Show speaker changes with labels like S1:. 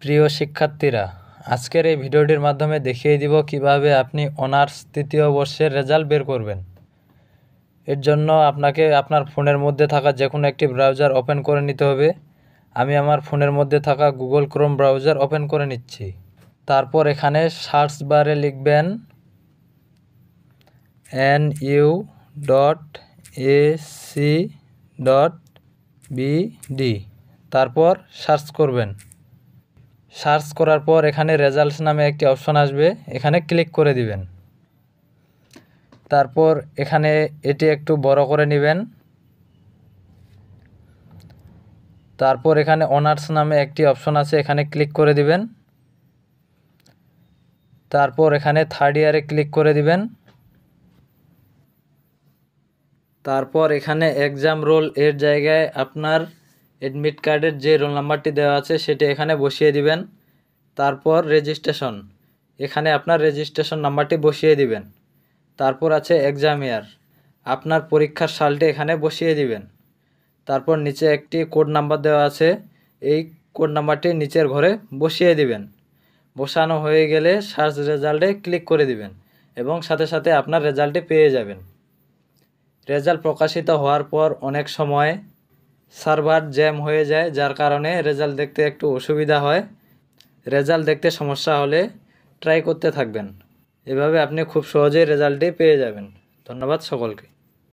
S1: প্রিয় শিক্ষার্থীরা, আজকের এই ভিডিওটির মাধ্যমে দেখিয়ে দিব কিভাবে আপনি অনার্স তৃতীয় বর্ষের রেজাল্ট বের করবেন। এর জন্য আপনাকে আপনার ফোনের মধ্যে থাকা যে কোনো একটি ব্রাউজার ওপেন করে নিতে হবে। আমি আমার ফোনের মধ্যে থাকা গুগল ক্রোম ব্রাউজার ওপেন করে নিচ্ছি। তারপর এখানে সার্চ বারে লিখবেন nu.ac.bd, তারপর সার্চ করবেন। সার্চ করার পর এখানে রেজাল্টস নামে একটি অপশন আসবে, এখানে ক্লিক করে দিবেন। তারপর এখানে এটি একটু বড় করে নেবেন। তারপর এখানে অনার্স নামে একটি অপশন আছে, এখানে ক্লিক করে দিবেন। তারপর এখানে থার্ড ইয়ারে ক্লিক করে দিবেন। তারপর এখানে এক্সাম রোল এর জায়গায় আপনার অ্যাডমিট কার্ডের যে রোল নাম্বারটি দেওয়া আছে সেটি এখানে বসিয়ে দিবেন। তারপর রেজিস্ট্রেশন, এখানে আপনার রেজিস্ট্রেশন নাম্বারটি বসিয়ে দিবেন। তারপর আছে এক্সাম ইয়ার, আপনার পরীক্ষার সালটি এখানে বসিয়ে দিবেন। তারপর নিচে একটি কোড নাম্বার দেওয়া আছে, এই কোড নাম্বারটি নিচের ঘরে বসিয়ে দিবেন। বসানো হয়ে গেলে সার্চ রেজাল্টে ক্লিক করে দিবেন এবং সাথে সাথে আপনার রেজাল্টটি পেয়ে যাবেন। রেজাল্ট প্রকাশিত হওয়ার পর অনেক সময় সার্ভার জ্যাম হয়ে যায়, যার কারণে রেজাল্ট দেখতে একটু অসুবিধা হয়। রেজাল্ট দেখতে সমস্যা হলে ট্রাই করতে থাকবেন, এভাবে আপনি খুব সহজেই রেজাল্টটি পেয়ে যাবেন। ধন্যবাদ সকলকে।